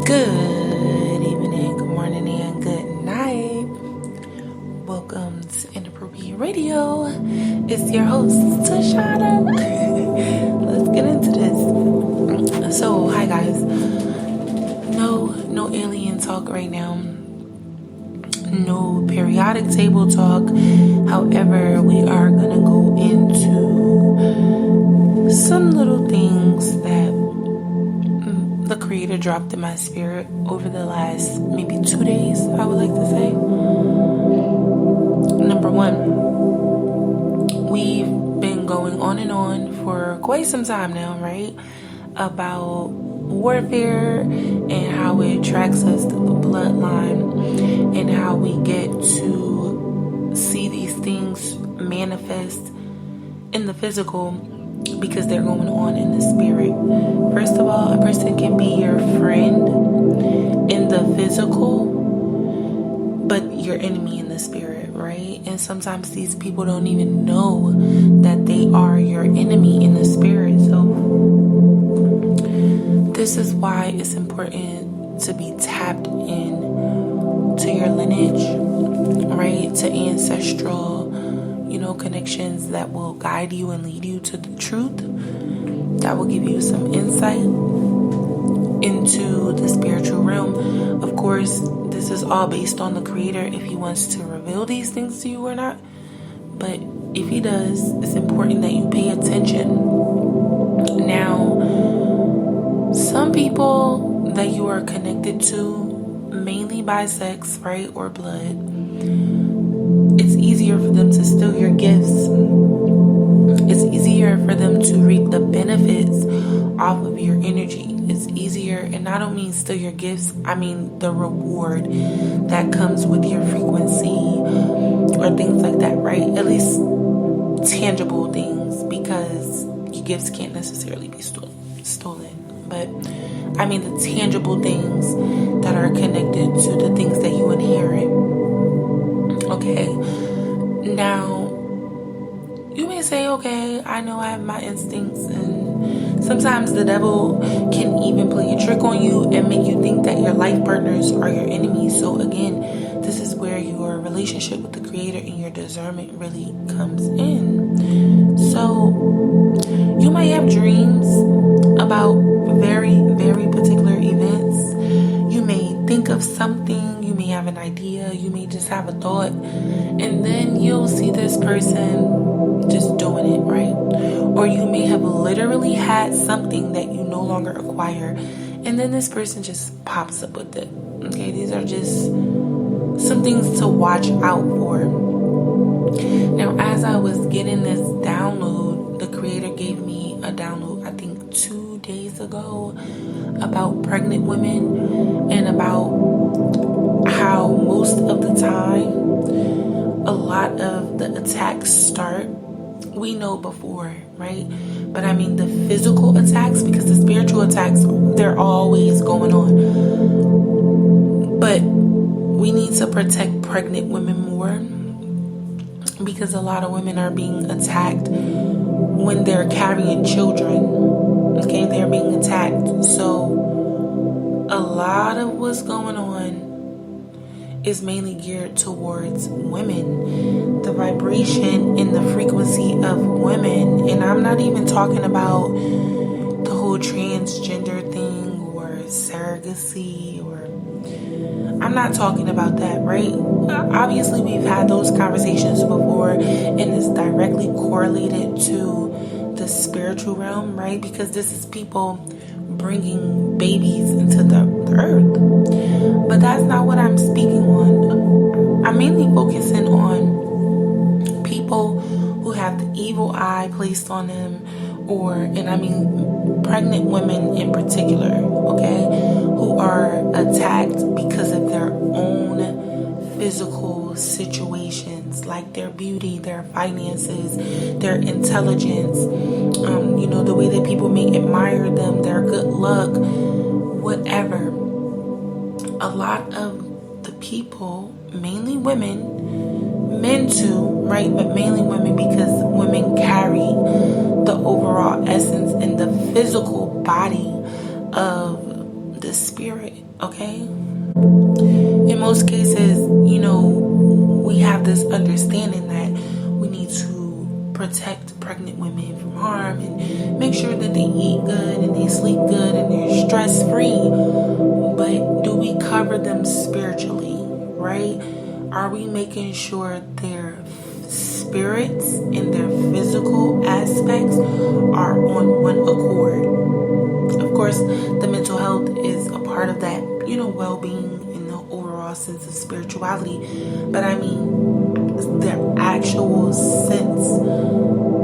Good evening, good morning, and good night. Welcome to Inappropriate Radio. It's your host, Tashana. Let's get into this. So, hi guys. No alien talk right now. No periodic table talk. However, we are gonna go into some little things that the Creator dropped in my spirit over the last maybe 2 days, I would like to say. Number one, we've been going on and on for quite some time now, right? About warfare and how it tracks us through the bloodline and how we get to see these things manifest in the physical because they're going on in the spirit. First of all, a person can be your friend in the physical, but your enemy in the spirit, right? And sometimes these people don't even know that they are your enemy in the spirit. So this is why it's important to be tapped in to your lineage, right? To ancestral connections that will guide you and lead you to the truth, that will give you some insight into the spiritual realm. Of course, this is all based on the Creator if He wants to reveal these things to you or not. But if He does, it's important that you pay attention. Now, some people that you are connected to, mainly by sex, right, or blood, it's easier for them to steal your gifts. It's easier for them to reap the benefits off of your energy. It's easier, and I don't mean steal your gifts, I mean the reward that comes with your frequency or things like that, right? At least tangible things, because your gifts can't necessarily be stolen. But I mean the tangible things that are connected to the things that you inherit. Okay, now you may say, okay, I know I have my instincts, and sometimes the devil can even play a trick on you and make you think that your life partners are your enemies. So again, this is where your relationship with the Creator and your discernment really comes in. So you might have dreams about very, very particular events. You may think of something, you may have an idea, you may just have a thought, and then you'll see this person just doing it, right? Or you may have literally had something that you no longer acquire, and then this person just pops up with it. Okay, these are just some things to watch out for. Now, as I was getting this download, the Creator gave me a download, I think 2 days ago, about pregnant women and about how most of the time a lot of the attacks start. We know before, right? But I mean the physical attacks, because the spiritual attacks, they're always going on. But we need to protect pregnant women more, because a lot of women are being attacked when they're carrying children. Okay, they're being attacked. So a lot of what's going on is mainly geared towards women. The vibration and the frequency of women. And I'm not even talking about the whole transgender thing or surrogacy, or I'm not talking about that, right? Obviously, we've had those conversations before, and it's directly correlated to the spiritual realm, right? Because this is people bringing babies into the earth. But that's not what I'm speaking on. I'm mainly focusing on people who have the evil eye placed on them, and I mean pregnant women in particular, okay, who are attacked because of their own physical situations, like their beauty, their finances, their intelligence, the way that people may admire them, their good luck, whatever. A lot of the people, mainly women, men too, right? But mainly women, because women carry the overall essence and the physical body of the the spirit, okay? In most cases, we have this understanding that we need to protect pregnant women from harm and make sure that they eat good and they sleep good and they're stress free. But do we cover them spiritually, right? Are we making sure their spirits and their physical aspects are on one accord? Of course, the mental health is a part of that, well-being in the overall sense of spirituality. But I mean, their actual sense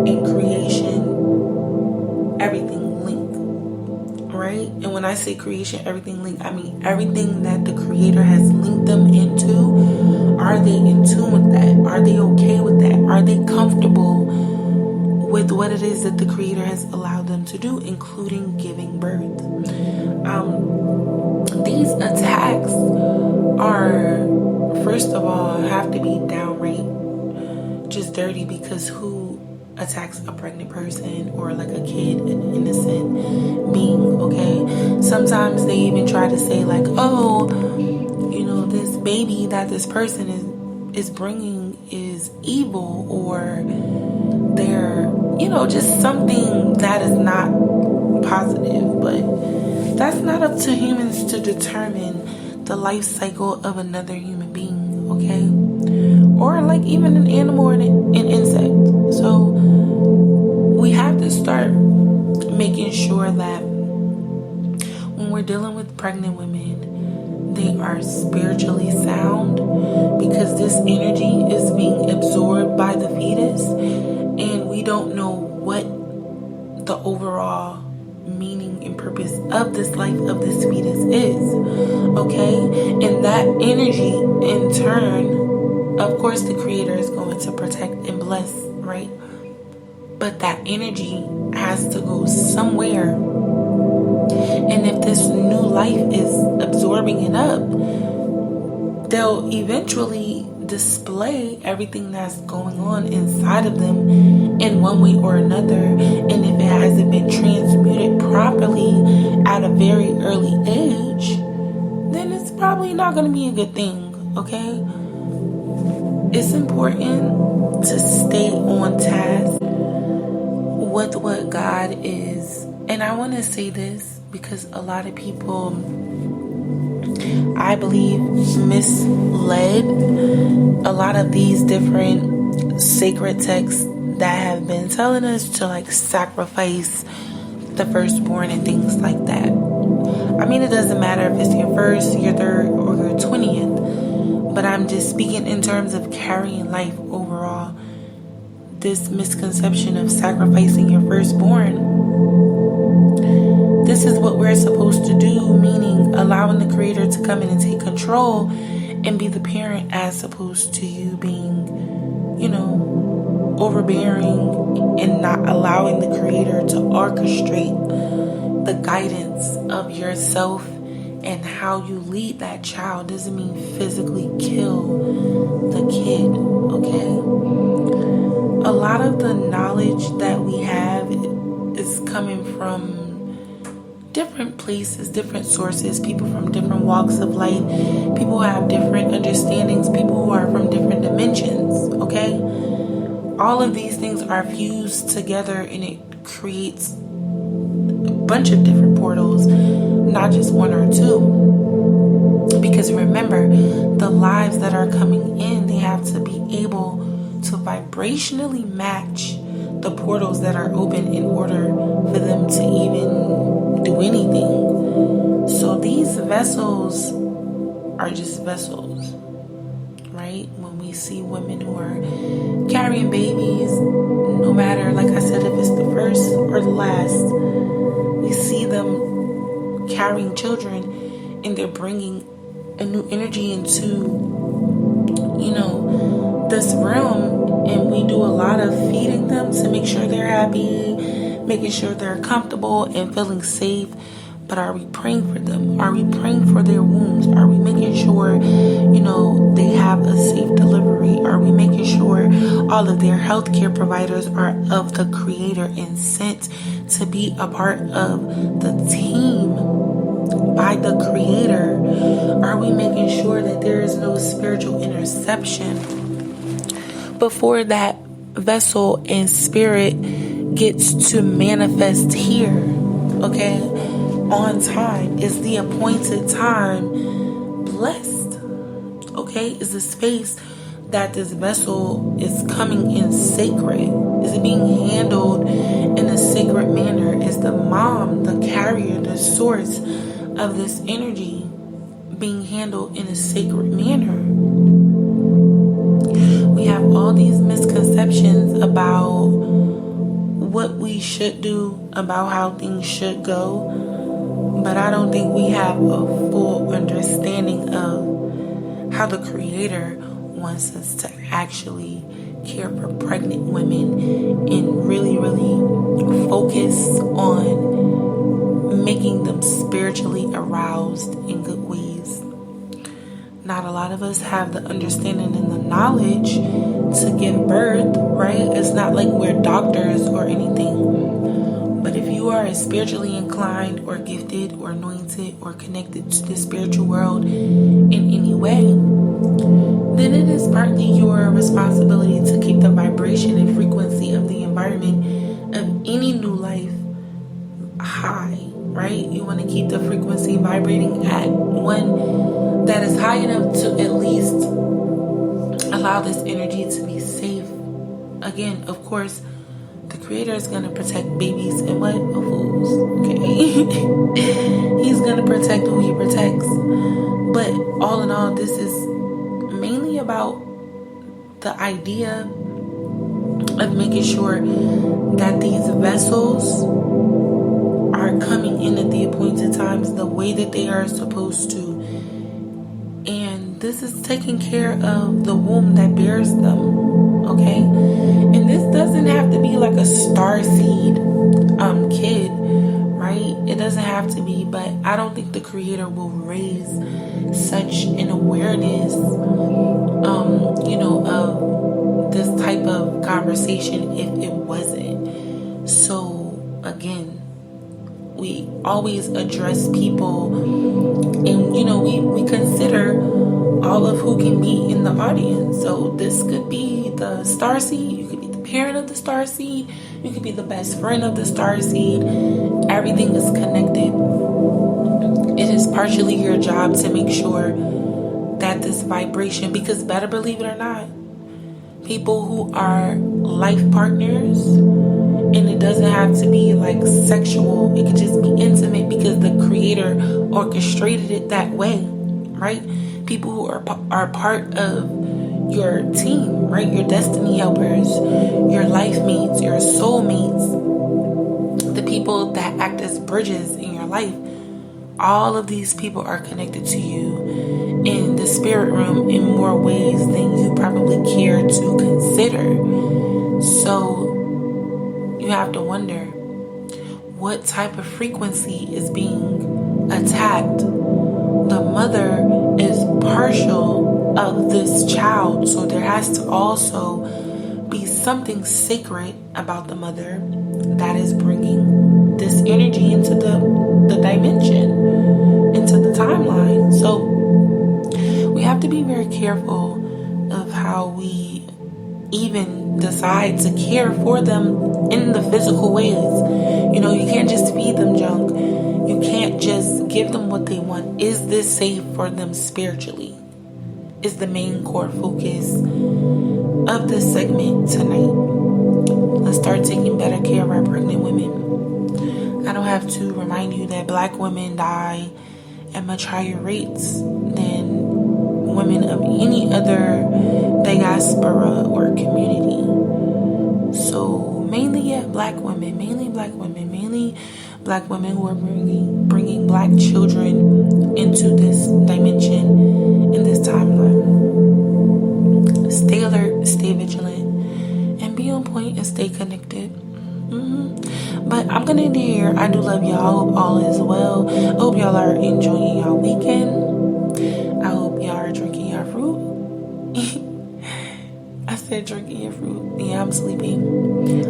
in creation, everything linked, right? And when I say creation, everything linked, I mean everything that the Creator has linked them into. Are they in tune with that? Are they okay with that? Are they comfortable with what it is that the Creator has allowed them to do, including giving birth? These attacks are, first of all, have to be downright just dirty, because who attacks a pregnant person or like a kid, an innocent being, okay? Sometimes they even try to say like, oh, this baby that this person is bringing is evil, or they're, just something that is not positive. But that's not up to humans to determine the life cycle of another human being, okay? Or like even an animal or an insect. So we have to start making sure that when we're dealing with pregnant women, they are spiritually sound, because this energy is being absorbed by the fetus, and we don't know what the overall meaning and purpose of this life of this fetus is, okay? And that energy in turn, of course the Creator is going to protect and bless, right? But that energy has to go somewhere. And if this new life is absorbing it up, they'll eventually display everything that's going on inside of them in one way or another. And if it hasn't been transmuted properly at a very early age, then it's probably not going to be a good thing, okay? It's important to stay on task with what God is. And I want to say this because a lot of people, I believe, misled a lot of these different sacred texts that have been telling us to like sacrifice the firstborn and things like that. I mean, it doesn't matter if it's your first, your third, or your 20th, but I'm just speaking in terms of carrying life overall. This misconception of sacrificing your firstborn, this is what we're supposed to do, meaning allowing the Creator to come in and take control and be the parent, as opposed to you being, overbearing and not allowing the Creator to orchestrate the guidance of yourself and how you lead that child. Doesn't mean physically kill the kid, okay? A lot of the knowledge that we have is coming from different places, different sources, people from different walks of life, people who have different understandings, people who are from different dimensions, okay? All of these things are fused together and it creates a bunch of different portals, not just one or two. Because remember, the lives that are coming in, they have to be able to vibrationally match the portals that are open in order for them to even do anything. So these vessels are just vessels, right? When we see women who are carrying babies, no matter, like I said, if it's the first or the last, we see them carrying children and they're bringing a new energy into, this realm, and we do a lot of feeding them to make sure they're happy, making sure they're comfortable and feeling safe. But are we praying for them? Are we praying for their wombs? Are we making sure, they have a safe delivery? Are we making sure all of their healthcare providers are of the Creator and sent to be a part of the team by the Creator? Are we making sure that there is no spiritual interception before that vessel and spirit gets to manifest here? Okay, on time. Is the appointed time blessed? Okay, is the space that this vessel is coming in sacred? Is it being handled in a sacred manner? Is the mom, the carrier, the source of this energy being handled in a sacred manner? We have all these misconceptions about what we should do, about how things should go, but I don't think we have a full understanding of how the Creator wants us to actually care for pregnant women and really, really focus on making them spiritually aroused in good ways. Not a lot of us have the understanding and the knowledge to give birth, right? It's not like we're doctors or anything. But if you are spiritually inclined or gifted or anointed or connected to the spiritual world in any way, then it is partly your responsibility to keep the vibration and frequency of the environment of any new life high, right? You want to keep the frequency vibrating at one that is high enough to at least allow this energy to be safe. Again, of course, the Creator is going to protect babies and what? Fools. Okay? He's going to protect who he protects. But all in all, this is mainly about the idea of making sure that these vessels are coming in at the appointed times the way that they are supposed to. And this is taking care of the womb that bears them, okay? And this doesn't have to be like a starseed kid, right? It doesn't have to be, but I don't think the Creator will raise such an awareness, of this type of conversation if it wasn't. So, again, we always address people and, we consider all of who can be in the audience. So this could be the starseed, you could be the parent of the starseed, you could be the best friend of the starseed. Everything is connected. It is partially your job to make sure that this vibration, because better believe it or not, people who are life partners, and it doesn't have to be like sexual, it could just be intimate because the Creator orchestrated it that way, right? People who are part of your team, right? Your destiny helpers, your life mates, your soul mates, the people that act as bridges in your life. All of these people are connected to you in the spirit realm in more ways than you probably care to consider. So you have to wonder what type of frequency is being attacked. The mother is partial of this child, so there has to also be something sacred about the mother that is bringing this energy into the dimension, into the timeline. So we have to be very careful of how we even decide to care for them in the physical ways. You can't just feed them junk. You can't just give them what they want. Is this safe for them spiritually? Is the main core focus of this segment tonight. Let's start taking better care of our pregnant women. I don't have to remind you that Black women die at much higher rates than women of any other diaspora or community. So mainly Black women who are bringing Black children into this dimension, in this timeline. Stay alert, stay vigilant, and be on point and stay connected. But I'm gonna end here. I do love y'all. I hope all is well. I hope y'all are enjoying y'all weekend. I hope y'all are drinking your fruit. I said drinking your fruit. Yeah, I'm sleeping.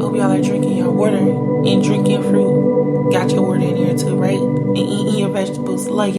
Hope y'all are drinking your water and drinking fruit. Got your water in here too, right? And eating your vegetables. Like